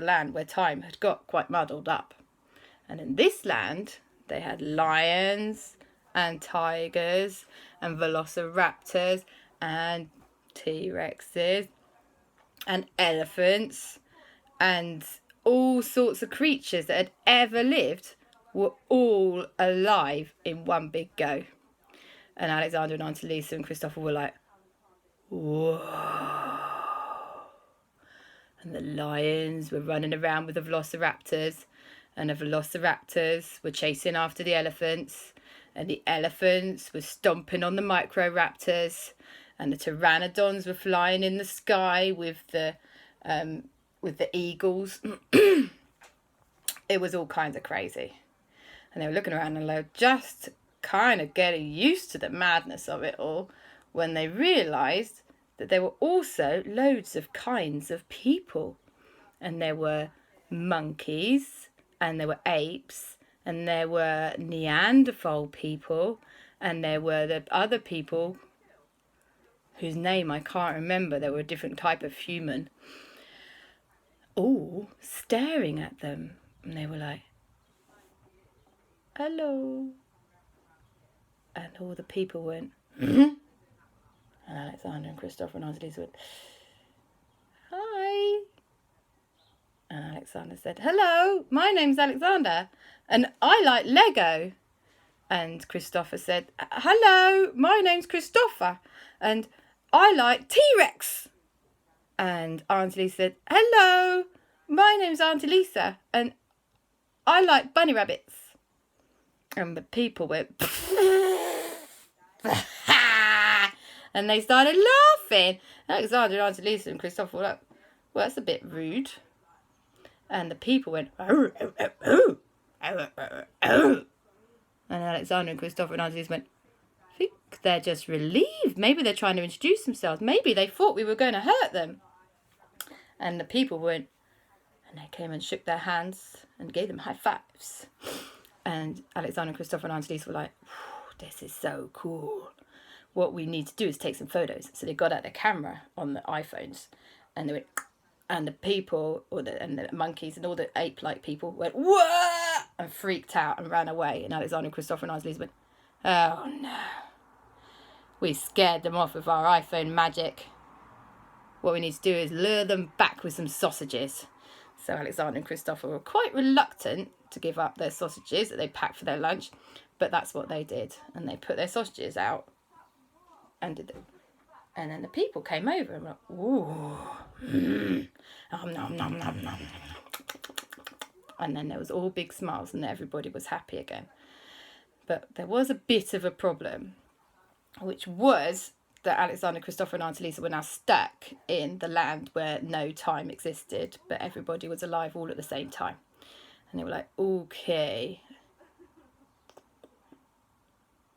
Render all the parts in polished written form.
the land where time had got quite muddled up. And in this land, they had lions and tigers and velociraptors and T-Rexes and elephants and all sorts of creatures that had ever lived were all alive in one big go. And Alexander and Auntie Lisa and Christopher were like, whoa. And the lions were running around with the velociraptors, and the velociraptors were chasing after the elephants, and the elephants were stomping on the microraptors, and the pteranodons were flying in the sky with the eagles. It was all kinds of crazy. And they were looking around and they were just kind of getting used to the madness of it all when they realised that there were also loads of kinds of people. And there were monkeys, and there were apes, and there were Neanderthal people, and there were the other people whose name I can't remember. They were a different type of human, all staring at them. And they were like, hello. And all the people went, and Alexander and Christopher and Auntie Lisa went, hi. And Alexander said, hello, my name's Alexander, and I like Lego. And Christopher said, hello, my name's Christopher, and I like T-Rex. And Auntie Lisa said, hello, my name's Auntie Lisa, and I like bunny rabbits. And the people went, and they started laughing. Alexander and Auntie Lisa and Christopher were like, well, that's a bit rude. And the people went, oh, oh, oh, oh, oh, oh, oh. And Alexander and Christopher and Auntie Lisa went, I think they're just relieved. Maybe they're trying to introduce themselves. Maybe they thought we were going to hurt them. And the people went, and they came and shook their hands and gave them high fives. And Alexander and Christopher and Auntie Lisa were like, this is so cool. What we need to do is take some photos. So they got out their camera on the iPhones, and they went, and the people, and the monkeys and all the ape-like people went, whoa, and freaked out and ran away. And Alexander and Christopher and Auntie Lisa went, oh no. We scared them off with our iPhone magic. What we need to do is lure them back with some sausages. So Alexander and Christopher were quite reluctant to give up their sausages that they packed for their lunch, but that's what they did. And they put their sausages out and did them. And then the people came over and were like, ooh, nom, nom, nom, nom, nom. And then there was all big smiles and everybody was happy again. But there was a bit of a problem, which was that Alexander, Christopher and Auntie Lisa were now stuck in the land where no time existed, but everybody was alive all at the same time. And they were like, okay,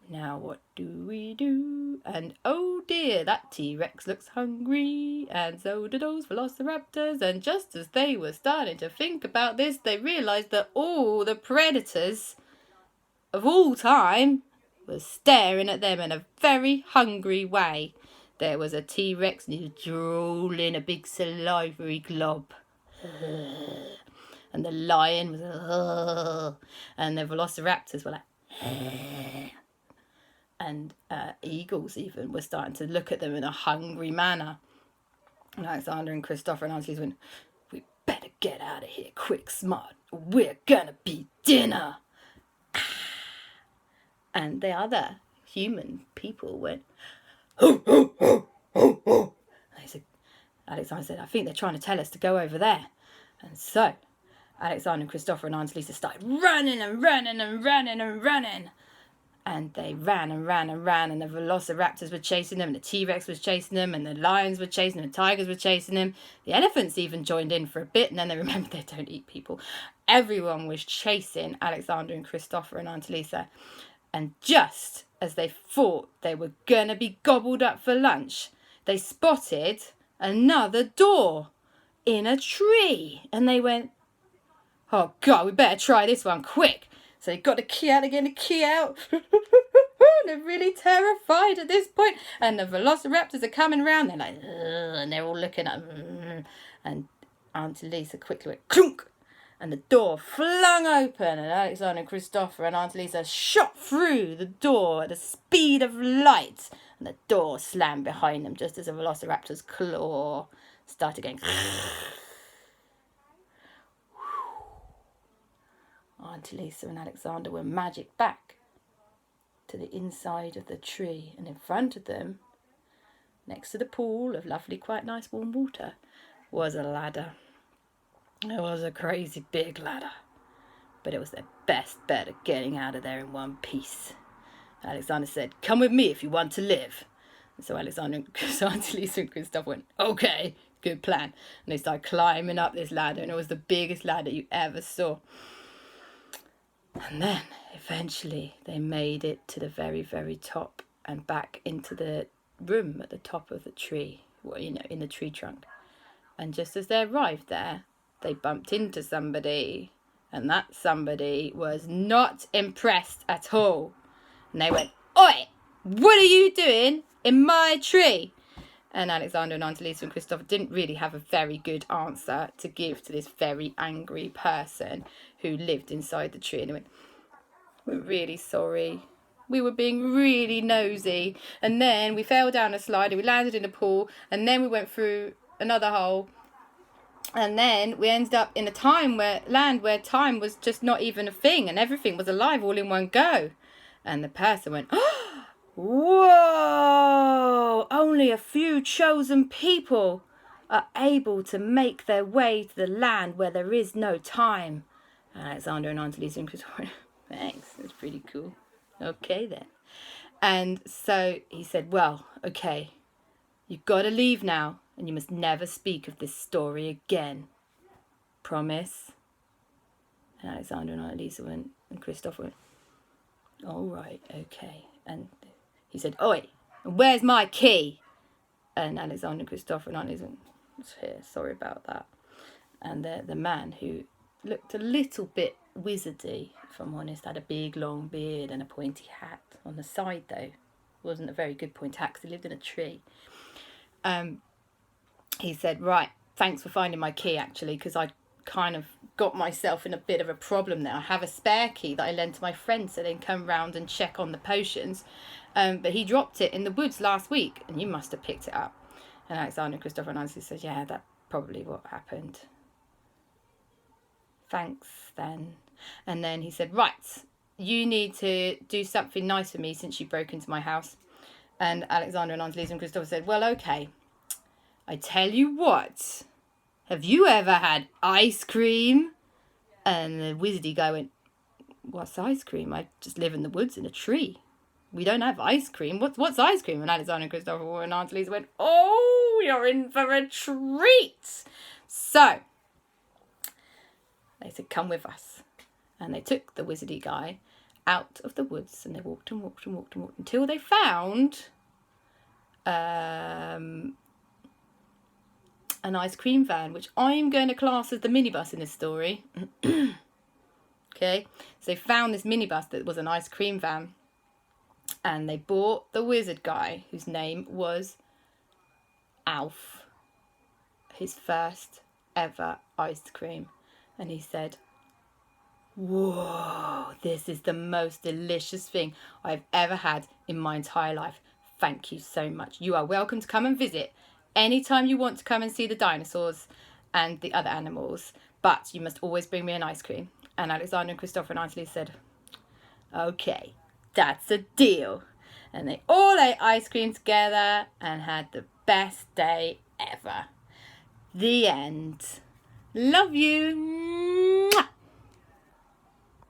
now what do we do? And oh dear, that T-Rex looks hungry, and so do those velociraptors. And just as they were starting to think about this, they realised that all the predators of all time was staring at them in a very hungry way. There was a T-Rex and he was drooling a big salivary glob. And the lion was, and the velociraptors were like, and eagles even were starting to look at them in a hungry manner. And Alexander and Christopher and Auntie Lisa went, we better get out of here quick, smart. We're gonna be dinner. And the other human people went, ho, ho, ho, ho, ho. And they said, Alexander said, I think they're trying to tell us to go over there. And so Alexander and Christopher and Auntie Lisa started running and running and running and running. And they ran and ran and ran, and the velociraptors were chasing them, and the T-Rex was chasing them, and the lions were chasing them, and the tigers were chasing them. The elephants even joined in for a bit, and then they remembered they don't eat people. Everyone was chasing Alexander and Christopher and Auntie Lisa. And just as they thought they were going to be gobbled up for lunch, they spotted another door in a tree. And they went, oh God, we better try this one quick. So they got the key out again, the key out. They're really terrified at this point. And the velociraptors are coming around. They're like, ugh, and they're all looking at them. And Auntie Lisa quickly went clunk, and the door flung open, and Alexander and Christopher and Auntie Lisa shot through the door at the speed of light, and the door slammed behind them just as a velociraptor's claw started going. Auntie Lisa and Alexander were magicked back to the inside of the tree, and in front of them, next to the pool of lovely, quite nice warm water, was a ladder. It was a crazy big ladder, but it was their best bet of getting out of there in one piece. Alexander said, "Come with me if you want to live." And so Auntie Lisa and Christopher went, "Okay, good plan." And they started climbing up this ladder, and it was the biggest ladder you ever saw. And then, eventually, they made it to the very, very top and back into the room at the top of the tree, in the tree trunk. And just as they arrived there, they bumped into somebody, and that somebody was not impressed at all. And they went, "Oi, what are you doing in my tree?" And Alexander and Auntie Lisa and Christopher didn't really have a very good answer to give to this very angry person who lived inside the tree. And they went, "We're really sorry. We were being really nosy. And then we fell down a slide and we landed in a pool. And then we went through another hole. And then we ended up in a land where time was just not even a thing. And everything was alive all in one go." And the person went, "Oh, whoa, only a few chosen people are able to make their way to the land where there is no time." And Alexander and Auntie Lisa and Christopher went, "Thanks, that's pretty cool. Okay then." And so he said, "Well, okay, you've got to leave now, and you must never speak of this story again. Promise?" And Alexander and Auntie Lisa and Christopher went, "All right, okay." And he said, "Oi, where's my key?" And Alexander and Christopher and Auntie Lisa went, "It's here, sorry about that." And the man, who looked a little bit wizardy, if I'm honest, had a big long beard and a pointy hat. On the side, though, wasn't a very good pointy hat because he lived in a tree. He said, "Right, thanks for finding my key, actually, because I kind of got myself in a bit of a problem there. I have a spare key that I lent to my friend so they can come round and check on the potions. But he dropped it in the woods last week, and you must have picked it up." And Alexander and Christopher and Nancy said, "Yeah, that's probably what happened." "Thanks, then." And then he said, "Right, you need to do something nice for me since you broke into my house." And Alexander and Auntie Lisa and Christopher said, "Well, okay. I tell you what, have you ever had ice cream?" And the wizardy guy went, "What's ice cream? I just live in the woods in a tree. We don't have ice cream. What's ice cream?" And Alexander and Christopher and Auntie Lisa went, "Oh, you're in for a treat." So they said, "Come with us." And they took the wizardy guy out of the woods, and they walked and walked and walked and walked until they found an ice cream van, which I'm going to class as the minibus in this story. Okay, so they found this minibus that was an ice cream van, and they bought the wizard guy, whose name was Alf, his first ever ice cream. And he said, "Whoa, this is the most delicious thing I've ever had in my entire life. Thank you so much. You are welcome to come and visit anytime you want to come and see the dinosaurs and the other animals, but you must always bring me an ice cream." And Alexander and Christopher and Auntie Lisa said, "Okay, that's a deal." And they all ate ice cream together and had the best day ever. The end. Love you.